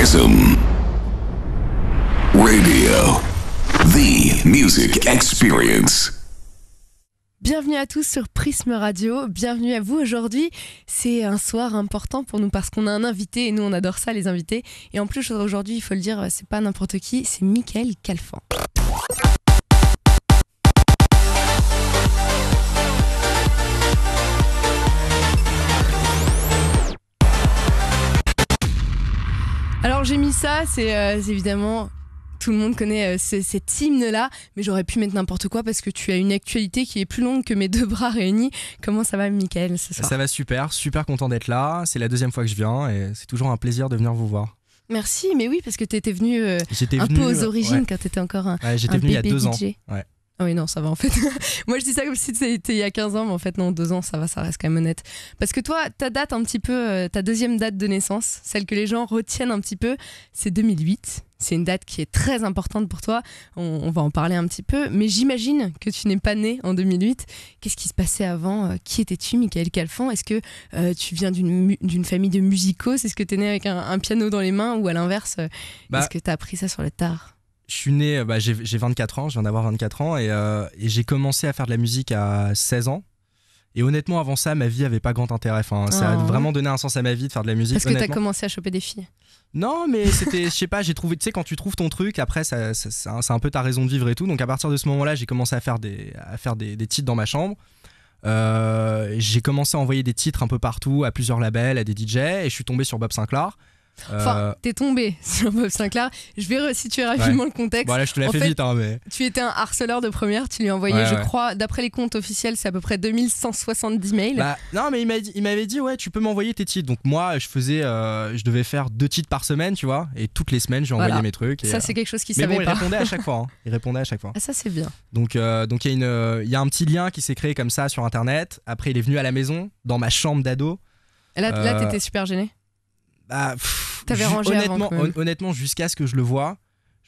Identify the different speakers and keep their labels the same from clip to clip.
Speaker 1: Prism Radio, the music experience.
Speaker 2: Bienvenue à tous sur Prism Radio, bienvenue à vous aujourd'hui. C'est un soir important pour nous parce qu'on a un invité et nous on adore ça les invités. Et en plus aujourd'hui, il faut le dire, c'est pas n'importe qui, c'est Michael Calfan. Alors j'ai mis ça, c'est évidemment... Tout le monde connaît cet hymne-là, mais j'aurais pu mettre n'importe quoi parce que tu as une actualité qui est plus longue que mes deux bras réunis. Comment ça va, Michael, ce soir ?
Speaker 3: Ça va super content d'être là. C'est la deuxième fois que je viens et c'est toujours un plaisir de venir vous voir.
Speaker 2: Merci, mais oui, parce que tu étais venu peu aux origines quand tu étais encore un
Speaker 3: j'étais venu il y a 2 ans.
Speaker 2: Ouais. Ah oui, non, ça va en fait. Moi, je dis ça comme si c'était il y a 15 ans, mais en fait, non, 2 ans, ça va, ça reste quand même honnête. Parce que toi, ta date un petit peu, ta deuxième date de naissance, celle que les gens retiennent un petit peu, c'est 2008. C'est une date qui est très importante pour toi. On va en parler un petit peu, mais j'imagine que tu n'es pas né en 2008. Qu'est-ce qui se passait avant ? Qui étais-tu, Michael Calfan ? Est-ce que tu viens d'une famille de musicos ? Est-ce que tu es né avec un piano dans les mains ou à l'inverse, est-ce que tu as appris ça sur le tard ?
Speaker 3: Je suis né, j'ai 24 ans, je viens d'avoir 24 ans et j'ai commencé à faire de la musique à 16 ans. Et honnêtement, avant ça, ma vie avait pas grand intérêt. Enfin, ça a vraiment donné un sens à ma vie de faire de la musique.
Speaker 2: Parce que tu as commencé à choper des filles ?
Speaker 3: Non, mais c'était, je sais pas, j'ai trouvé, tu sais, quand tu trouves ton truc, après, c'est un peu ta raison de vivre et tout. Donc à partir de ce moment-là, j'ai commencé à faire des titres dans ma chambre. J'ai commencé à envoyer des titres un peu partout, à plusieurs labels, à des DJ, et je suis tombé sur Bob Sinclar.
Speaker 2: Enfin, t'es tombé sur Bob Sinclar. Je vais resituer rapidement le contexte.
Speaker 3: Bon, là, je te l'ai fait vite, hein, mais...
Speaker 2: Tu étais un harceleur de première, tu lui as envoyé, je crois, d'après les comptes officiels, c'est à peu près 2170 mails.
Speaker 3: Non, mais il m'avait dit, ouais, tu peux m'envoyer tes titres. Donc moi, je devais faire 2 titres par semaine, tu vois, et toutes les semaines, je lui envoyais mes trucs. Et,
Speaker 2: ça, c'est quelque chose qu'il
Speaker 3: savait
Speaker 2: pas.
Speaker 3: Mais bon, il répondait à chaque fois. Hein. Il répondait à chaque fois.
Speaker 2: Ah, ça, c'est bien.
Speaker 3: Donc il y a un petit lien qui s'est créé comme ça sur Internet. Après, il est venu à la maison, dans ma chambre d'ado.
Speaker 2: Et là, t'étais super gêné ? T'avais rangé
Speaker 3: honnêtement, jusqu'à ce que je le vois,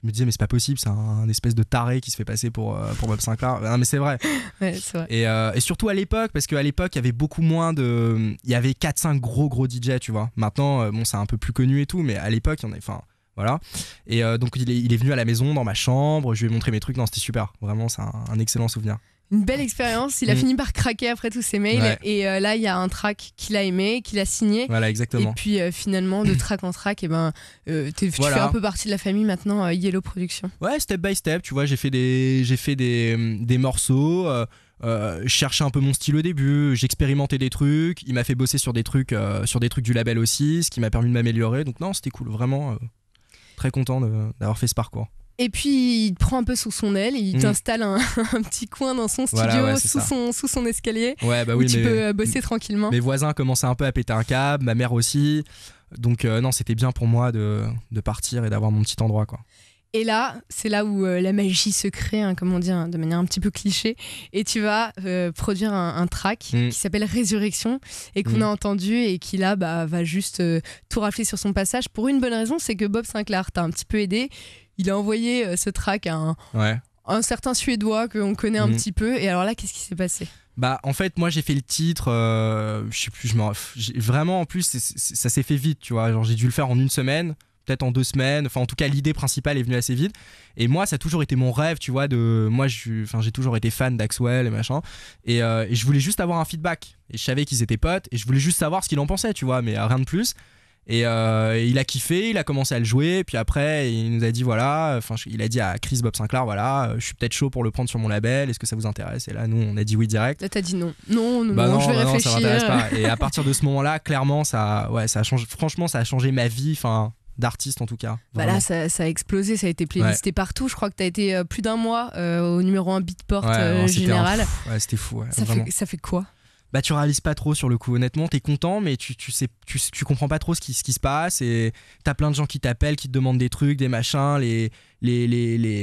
Speaker 3: je me disais mais c'est pas possible, c'est un espèce de taré qui se fait passer pour Bob Sinclar. Non mais c'est vrai.
Speaker 2: Ouais, c'est vrai.
Speaker 3: Et surtout à l'époque, parce qu'à l'époque il y avait beaucoup moins de, il y avait 4-5 gros DJ, tu vois. Maintenant bon, c'est un peu plus connu et tout, mais à l'époque il y en avait, enfin voilà. Et donc il est venu à la maison dans ma chambre, je lui ai montré mes trucs. Non, c'était super, vraiment, c'est un excellent souvenir.
Speaker 2: Une belle expérience, il a fini par craquer après tous ses mails et là il y a un track qu'il a aimé, qu'il a signé.
Speaker 3: Voilà, exactement.
Speaker 2: Et puis finalement de track en track, tu fais un peu partie de la famille maintenant, Yellow Productions.
Speaker 3: Ouais, step by step, tu vois, j'ai fait des morceaux, je cherchais un peu mon style au début, j'expérimentais des trucs, il m'a fait bosser sur des trucs du label aussi, ce qui m'a permis de m'améliorer. Donc non, c'était cool, vraiment très content d'avoir fait ce parcours.
Speaker 2: Et puis il te prend un peu sous son aile, il t'installe un petit coin dans son studio, sous son escalier, où tu peux bosser tranquillement.
Speaker 3: Mes voisins commençaient un peu à péter un câble, ma mère aussi. Donc non, c'était bien pour moi de partir et d'avoir mon petit endroit, quoi.
Speaker 2: Et là, c'est là où la magie se crée, comme on dit, de manière un petit peu cliché. Et tu vas produire un track qui s'appelle Résurrection et qu'on a entendu et qui là va juste tout rafler sur son passage pour une bonne raison, c'est que Bob Sinclar t'a un petit peu aidé. Il a envoyé ce track à un certain Suédois qu'on connaît un petit peu. Et alors là, qu'est-ce qui s'est passé ?
Speaker 3: En fait, moi j'ai fait le titre, je sais plus, vraiment en plus ça s'est fait vite, tu vois. Genre j'ai dû le faire en 1 semaine, peut-être en 2 semaines. Enfin, en tout cas, l'idée principale est venue assez vite. Et moi, ça a toujours été mon rêve, tu vois. Moi, j'ai toujours été fan d'Axwell et machin. Et je voulais juste avoir un feedback. Et je savais qu'ils étaient potes. Et je voulais juste savoir ce qu'il en pensait, tu vois. Mais rien de plus. Et il a kiffé, il a commencé à le jouer. Puis après, il nous a dit voilà. Il a dit à Chris Bob Sinclar voilà, je suis peut-être chaud pour le prendre sur mon label. Est-ce que ça vous intéresse ? Et là, nous, on a dit oui direct.
Speaker 2: Là, t'as dit non, je vais réfléchir.
Speaker 3: Ça m'intéresse pas. Et à partir de ce moment-là, clairement, ça a changé. Franchement, ça a changé ma vie. Enfin. D'artistes en tout cas.
Speaker 2: Là ça a explosé, ça a été playlisté partout. Je crois que t'as été plus d'1 mois au numéro 1 Beatport général.
Speaker 3: C'était fou.
Speaker 2: Ça fait quoi ?
Speaker 3: Tu réalises pas trop sur le coup, honnêtement, t'es content, mais tu comprends pas trop ce qui se passe. Et t'as plein de gens qui t'appellent, qui te demandent des trucs, des machins. Le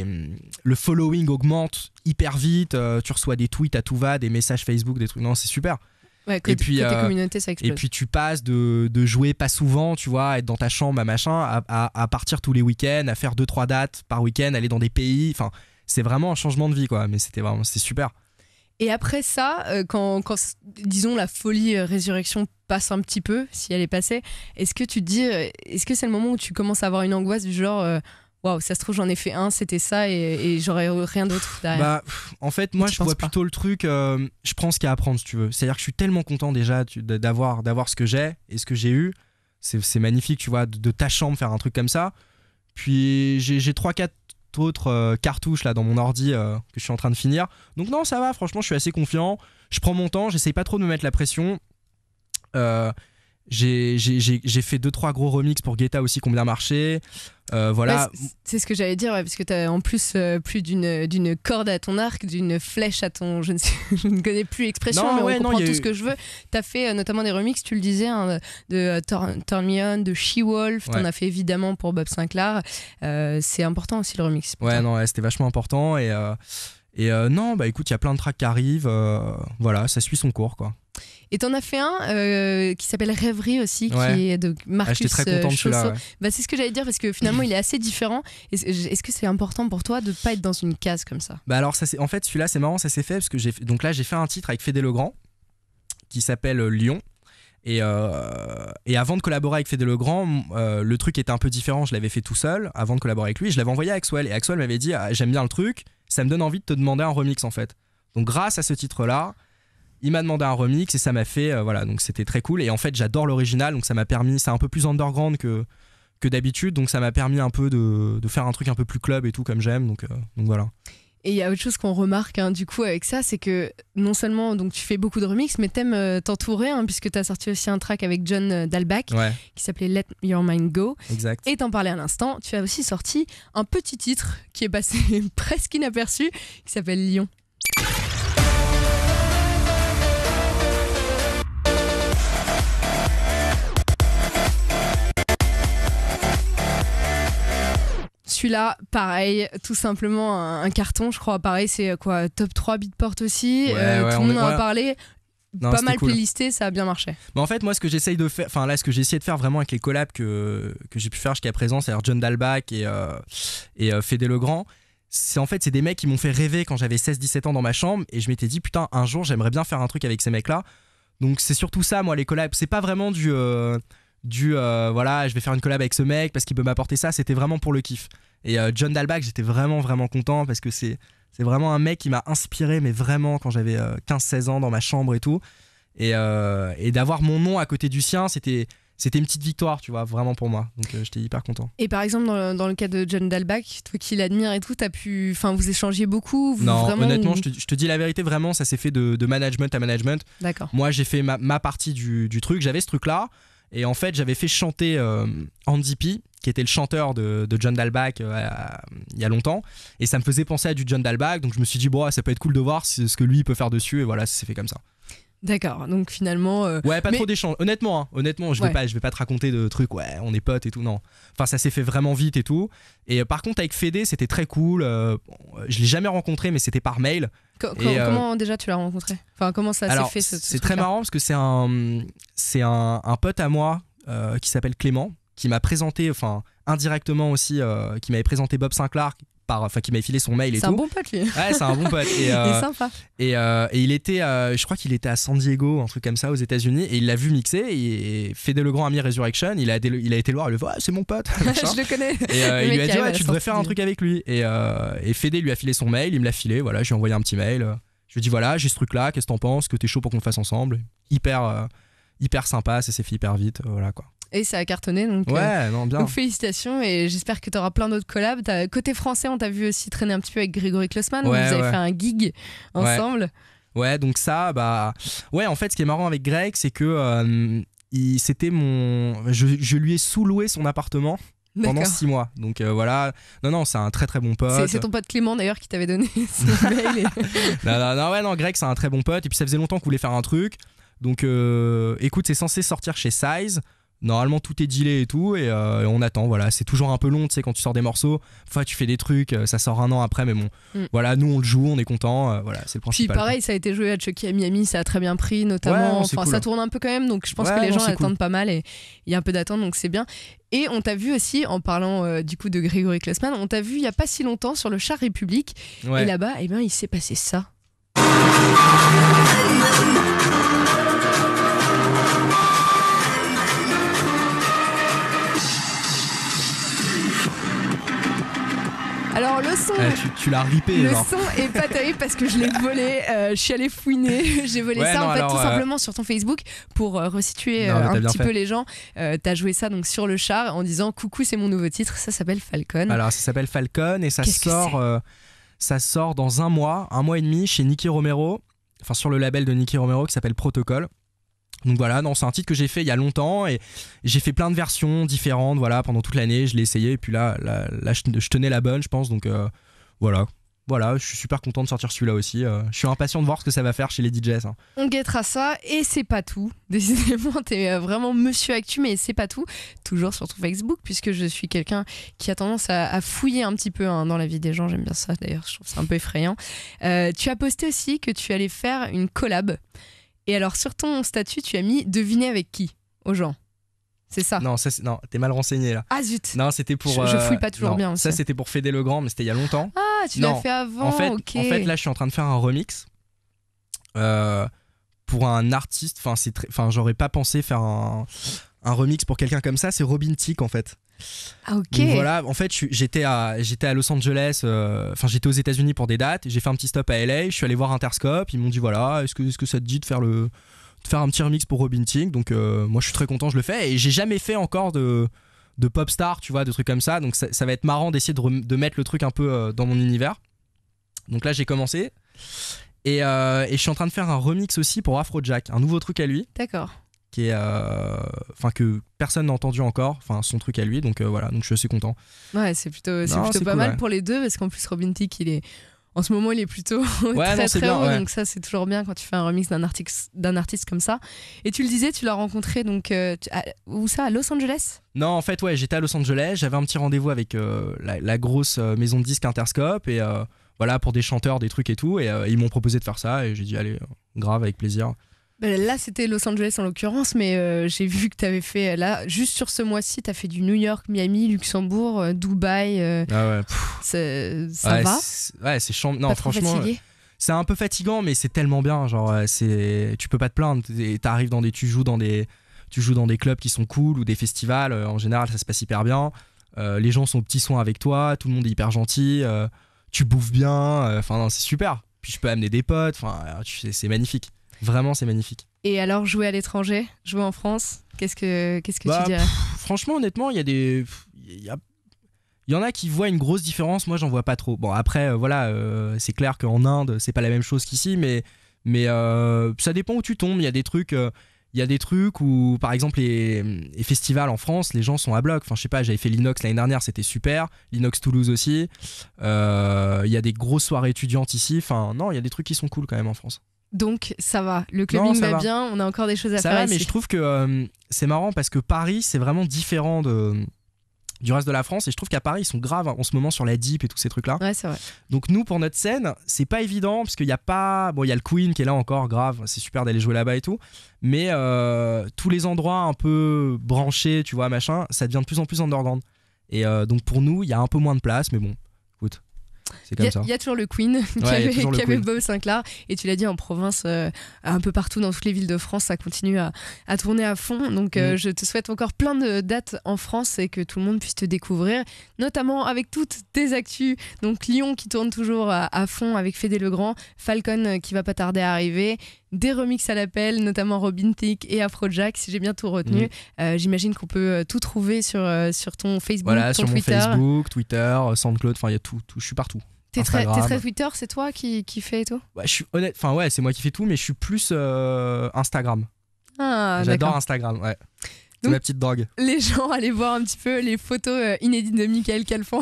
Speaker 3: following augmente hyper vite. Tu reçois des tweets à tout va, des messages Facebook, des trucs. Non, c'est super.
Speaker 2: Ouais, côté communauté, ça explose.
Speaker 3: Et puis tu passes de jouer pas souvent, tu vois, être dans ta chambre à machin, à partir tous les week-ends, à faire 2-3 dates par week-end, aller dans des pays. Enfin, c'est vraiment un changement de vie, quoi. Mais c'était super.
Speaker 2: Et après ça, quand, disons, la folie Résurrection passe un petit peu, si elle est passée, est-ce que tu te dis, est-ce que c'est le moment où tu commences à avoir une angoisse du genre, waouh, ça se trouve, j'en ai fait un, c'était ça, et j'aurais rien d'autre derrière?
Speaker 3: En fait, moi, je vois plutôt le truc, je prends ce qu'il y a à prendre, si tu veux. C'est-à-dire que je suis tellement content déjà d'avoir ce que j'ai et ce que j'ai eu. C'est magnifique, tu vois, de ta chambre faire un truc comme ça. Puis j'ai 3-4 autres cartouches là dans mon ordi que je suis en train de finir. Donc non, ça va, franchement, je suis assez confiant. Je prends mon temps, j'essaye pas trop de me mettre la pression. J'ai fait 2-3 gros remixes pour Guetta aussi qui ont bien marché. Voilà.
Speaker 2: Ouais, c'est ce que j'allais dire, parce que tu as en plus plus d'une corde à ton arc, d'une flèche à ton. Je ne connais plus l'expression, mais on comprend tout ce que je veux. Tu as fait notamment des remixes, tu le disais, hein, de Turn Me On, de She-Wolf. Tu en as fait évidemment pour Bob Sinclair. C'est important aussi le remix.
Speaker 3: Ouais, non, c'était vachement important. Et non, bah écoute, il y a plein de tracks qui arrivent. Voilà, ça suit son cours, quoi.
Speaker 2: Et t'en as fait un qui s'appelle Rêverie aussi, qui est de Marcus
Speaker 3: J'étais très content de celui-là, ouais.
Speaker 2: Bah, c'est ce que j'allais dire, parce que finalement il est assez différent. Est-ce que c'est important pour toi de ne pas être dans une case comme ça?
Speaker 3: Bah alors en fait celui-là c'est marrant, ça s'est fait parce que donc là j'ai fait un titre avec Fédé Legrand qui s'appelle Lyon. Et avant de collaborer avec Fédé Legrand, le truc était un peu différent. Je l'avais fait tout seul avant de collaborer avec lui. Je l'avais envoyé à Axwell et Axwell m'avait dit j'aime bien le truc, ça me donne envie de te demander un remix en fait. Donc grâce à ce titre-là, il m'a demandé un remix et ça m'a fait voilà, donc c'était très cool. Et en fait j'adore l'original, donc ça m'a permis, c'est un peu plus underground que d'habitude, donc ça m'a permis un peu de faire un truc un peu plus club et tout comme j'aime, donc voilà.
Speaker 2: Et il y a autre chose qu'on remarque du coup avec ça, c'est que non seulement donc, tu fais beaucoup de remix, mais t'aimes t'entourer, puisque t'as sorti aussi un track avec John Dalbach qui s'appelait Let Your Mind Go.
Speaker 3: Exact.
Speaker 2: Et t'en parlais à l'instant, tu as aussi sorti un petit titre qui est passé presque inaperçu, qui s'appelle Lyon. Celui-là, pareil, tout simplement un carton, je crois. Pareil, c'est quoi, top 3 Beatport aussi. Tout le monde en a parlé. Non, pas mal cool. Playlisté, ça a bien marché.
Speaker 3: Mais en fait, moi, ce que j'essaye de faire, enfin là, ce que j'ai essayé de faire vraiment avec les collabs que j'ai pu faire jusqu'à présent, c'est-à-dire John Dalbach et Fédé Legrand, c'est des mecs qui m'ont fait rêver quand j'avais 16-17 ans dans ma chambre, et je m'étais dit, putain, un jour, j'aimerais bien faire un truc avec ces mecs-là. Donc c'est surtout ça, moi, les collabs. C'est pas vraiment voilà, je vais faire une collab avec ce mec parce qu'il peut m'apporter ça. C'était vraiment pour le kiff. Et John Dalbach, j'étais vraiment content parce que c'est vraiment un mec qui m'a inspiré, mais vraiment quand j'avais 15-16 ans dans ma chambre et tout. Et d'avoir mon nom à côté du sien, c'était une petite victoire, tu vois, vraiment pour moi. Donc j'étais hyper content.
Speaker 2: Et par exemple, dans le cas de John Dalbach, toi qui l'admires et tout, vous échangez beaucoup?
Speaker 3: Non, vraiment, honnêtement, je te dis la vérité, vraiment, ça s'est fait de management à management.
Speaker 2: D'accord.
Speaker 3: Moi, j'ai fait ma partie du truc, j'avais ce truc-là. Et en fait, j'avais fait chanter Andy P, qui était le chanteur de John Dalbach il y a longtemps. Et ça me faisait penser à du John Dalbach. Donc je me suis dit, bon, ça peut être cool de voir ce que lui peut faire dessus. Et voilà, ça s'est fait comme ça.
Speaker 2: D'accord, donc finalement...
Speaker 3: Ouais, pas trop d'échanges. Honnêtement, je vais pas te raconter de trucs, ouais, on est potes et tout, non. Enfin, ça s'est fait vraiment vite et tout. Et par contre, avec Fédé, c'était très cool. Je l'ai jamais rencontré, mais c'était par mail.
Speaker 2: Comment déjà tu l'as rencontré? Enfin, comment ça s'est fait
Speaker 3: c'est très marrant parce que c'est un pote à moi qui s'appelle Clément, qui m'a présenté, enfin indirectement aussi, qui m'avait présenté Bob Sinclair, qui m'avait filé son mail et tout.
Speaker 2: C'est un bon pote lui.
Speaker 3: Ouais, c'est un bon pote.
Speaker 2: Il est sympa.
Speaker 3: Et il était, je crois qu'il était à San Diego, un truc comme ça, aux États-Unis, et il l'a vu mixer. Et Fédé Legrand a mis Résurrection. Il a été le voir, il lui a dit, c'est mon pote.
Speaker 2: Je le connais.
Speaker 3: Et il lui a dit, tu devrais faire un truc avec lui. Et Fédé lui a filé son mail, il me l'a filé. Voilà, je lui ai envoyé un petit mail. Je lui ai dit, voilà, j'ai ce truc-là, qu'est-ce que t'en penses, que t'es chaud pour qu'on le fasse ensemble. Hyper sympa, ça s'est fait hyper vite, voilà quoi.
Speaker 2: Et ça a cartonné, donc,
Speaker 3: bien.
Speaker 2: Donc félicitations, et j'espère que tu auras plein d'autres collabs. Côté français, on t'a vu aussi traîner un petit peu avec Grégory Klossman, vous avez fait un gig ensemble.
Speaker 3: Ouais, donc ça, en fait, ce qui est marrant avec Greg, c'est que c'était je lui ai sous-loué son appartement pendant 6 mois. Donc voilà, non, c'est un très très bon pote.
Speaker 2: C'est ton pote Clément d'ailleurs qui t'avait donné son mail.
Speaker 3: Non, Greg, c'est un très bon pote, et puis ça faisait longtemps qu'on voulait faire un truc. Donc écoute, c'est censé sortir chez Size. Normalement tout est dealé et tout, et on attend. Voilà, c'est toujours un peu long, tu sais, quand tu sors des morceaux. Enfin, tu fais des trucs, ça sort 1 an après, mais bon, voilà, nous on le joue, on est content, voilà, c'est le principal.
Speaker 2: Puis pareil, ça a été joué à Chucky à Miami, ça a très bien pris, notamment. Enfin, cool. Ça tourne un peu quand même, donc je pense que les gens attendent pas mal, et il y a un peu d'attente, donc c'est bien. Et on t'a vu aussi, en parlant du coup de Grégory Klossman, on t'a vu il y a pas si longtemps sur le Char République, et là-bas, il s'est passé ça. Alors le son,
Speaker 3: tu l'as ripé.
Speaker 2: le
Speaker 3: genre.
Speaker 2: son est pas terrible parce que je l'ai volé. Je suis allée fouiner. J'ai volé ça en fait tout simplement sur ton Facebook pour resituer un petit peu les gens. T'as joué ça donc sur le char en disant coucou, c'est mon nouveau titre. Ça s'appelle Falcon.
Speaker 3: Alors ça s'appelle Falcon et ça sort dans un mois et demi chez Nicky Romero. Enfin sur le label de Nicky Romero qui s'appelle Protocol. Donc voilà, non, c'est un titre que j'ai fait il y a longtemps et j'ai fait plein de versions différentes pendant toute l'année, je l'ai essayé et puis là je tenais la bonne je pense, donc voilà, je suis super content de sortir celui-là aussi, je suis impatient de voir ce que ça va faire chez les DJs. Hein.
Speaker 2: On guettera ça et c'est pas tout, décidément t'es vraiment monsieur actu mais c'est pas tout, toujours sur ton Facebook puisque je suis quelqu'un qui a tendance à fouiller un petit peu dans la vie des gens, j'aime bien ça d'ailleurs, je trouve ça un peu effrayant. Tu as posté aussi que tu allais faire une collab. Et alors sur ton statut, tu as mis deviner avec qui aux gens. C'est ça?
Speaker 3: Non, t'es mal renseigné là.
Speaker 2: Ah zut.
Speaker 3: Non, c'était pour.
Speaker 2: Je fouille pas toujours bien aussi.
Speaker 3: Ça, c'était pour Fédé Legrand, mais c'était il y a longtemps.
Speaker 2: Ah, tu l'as fait avant.
Speaker 3: En fait,
Speaker 2: ok.
Speaker 3: En fait, là, je suis en train de faire un remix pour un artiste. Enfin, j'aurais pas pensé faire un remix pour quelqu'un comme ça. C'est Robin Thicke en fait.
Speaker 2: Ah ok.
Speaker 3: Donc voilà, en fait, j'étais à Los Angeles. Enfin, j'étais aux États-Unis pour des dates. J'ai fait un petit stop à LA. Je suis allé voir Interscope. Ils m'ont dit voilà, est-ce que ça te dit de faire un petit remix pour Robin Thicke. Donc moi je suis très content, je le fais et j'ai jamais fait encore de pop star, tu vois, de trucs comme ça, donc ça va être marrant d'essayer de mettre le truc un peu dans mon univers. Donc là j'ai commencé et je suis en train de faire un remix aussi pour Afrojack, un nouveau truc à lui.
Speaker 2: D'accord.
Speaker 3: Qui est que personne n'a entendu encore, son truc à lui, donc voilà, donc je suis assez content.
Speaker 2: Ouais, c'est plutôt pas
Speaker 3: cool,
Speaker 2: mal
Speaker 3: ouais.
Speaker 2: pour les deux parce qu'en plus Robin Thicke en ce moment il est plutôt très
Speaker 3: bien,
Speaker 2: haut,
Speaker 3: ouais.
Speaker 2: donc ça c'est toujours bien quand tu fais un remix d'un artiste comme ça. Et tu le disais, tu l'as rencontré donc où ça, à Los Angeles?
Speaker 3: Non, en fait ouais, j'étais à Los Angeles, j'avais un petit rendez-vous avec la grosse maison de disques Interscope et voilà, pour des chanteurs, des trucs et tout, et ils m'ont proposé de faire ça et j'ai dit allez, grave, avec plaisir.
Speaker 2: Là c'était Los Angeles en l'occurrence, mais j'ai vu que t'avais fait là juste sur ce mois-ci, t'as fait du New York, Miami, Luxembourg, Dubaï.
Speaker 3: Ah ouais.
Speaker 2: Ça va?
Speaker 3: C'est chiant. Non,
Speaker 2: pas trop
Speaker 3: franchement,
Speaker 2: fatigué?
Speaker 3: c'est un peu fatigant, mais c'est tellement bien. Genre, tu peux pas te plaindre. T'arrives tu joues dans des clubs qui sont cool ou des festivals. En général, ça se passe hyper bien. Les gens sont aux petits soins avec toi. Tout le monde est hyper gentil. Tu bouffes bien. Non, c'est super. Puis je peux amener des potes. C'est magnifique. Vraiment, c'est magnifique.
Speaker 2: Et alors, jouer à l'étranger, jouer en France, qu'est-ce que tu dirais?
Speaker 3: Franchement, honnêtement, il y en a qui voient une grosse différence. Moi, j'en vois pas trop. Bon, après, c'est clair qu'en Inde, c'est pas la même chose qu'ici, mais ça dépend où tu tombes. Il y a des trucs où, par exemple, les festivals en France, les gens sont à bloc. Enfin, je sais pas, j'avais fait l'Inox l'année dernière, c'était super. L'Inox Toulouse aussi. Il y a des grosses soirées étudiantes ici. Enfin, non, il y a des trucs qui sont cool quand même en France.
Speaker 2: Donc ça va, le clubbing va bien, on a encore des choses à faire
Speaker 3: va,
Speaker 2: ici.
Speaker 3: Mais je trouve que c'est marrant parce que Paris, c'est vraiment différent du reste de la France, et je trouve qu'à Paris, ils sont graves en ce moment sur la Deep et tous ces trucs-là.
Speaker 2: Ouais, c'est vrai.
Speaker 3: Donc nous, pour notre scène, c'est pas évident parce qu'il y a pas... Bon, il y a le Queen qui est là encore, grave, c'est super d'aller jouer là-bas et tout, mais tous les endroits un peu branchés, tu vois, machin, ça devient de plus en plus underground. Et donc pour nous, il y a un peu moins de place, mais bon, écoute...
Speaker 2: Il y a toujours le Queen qui avait Bob Sinclair, et tu l'as dit, en province, un peu partout dans toutes les villes de France, ça continue à tourner à fond. Donc je te souhaite encore plein de dates en France et que tout le monde puisse te découvrir, notamment avec toutes tes actus. Donc Lyon qui tourne toujours à fond avec Fédé Legrand, Falcon qui va pas tarder à arriver, des remixes à l'appel, notamment Robin Thicke et Afrojack, si j'ai bien tout retenu. J'imagine qu'on peut tout trouver sur ton Facebook, ton
Speaker 3: sur
Speaker 2: Twitter.
Speaker 3: Mon Facebook, Twitter, SoundCloud, il y a tout, je suis partout.
Speaker 2: T'es très Twitter, c'est toi qui fais et tout?
Speaker 3: Je suis honnête, c'est moi qui fais tout, mais je suis plus Instagram.
Speaker 2: Ah,
Speaker 3: j'adore
Speaker 2: d'accord.
Speaker 3: Instagram, ouais. C'est
Speaker 2: Donc,
Speaker 3: ma petite drogue.
Speaker 2: Les gens, allez voir un petit peu les photos inédites de Michael Calfan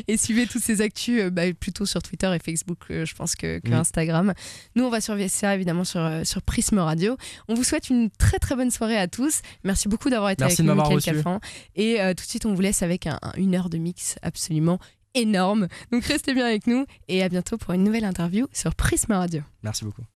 Speaker 2: et suivez tous ces actus plutôt sur Twitter et Facebook, je pense, que Instagram. Nous, on va surveiller ça évidemment sur Prisme Radio. On vous souhaite une très très bonne soirée à tous. Merci beaucoup d'avoir été avec nous, Michael Calfan. Et tout de suite, on vous laisse avec une heure de mix absolument énorme. Donc restez bien avec nous et à bientôt pour une nouvelle interview sur Prisme Radio.
Speaker 3: Merci beaucoup.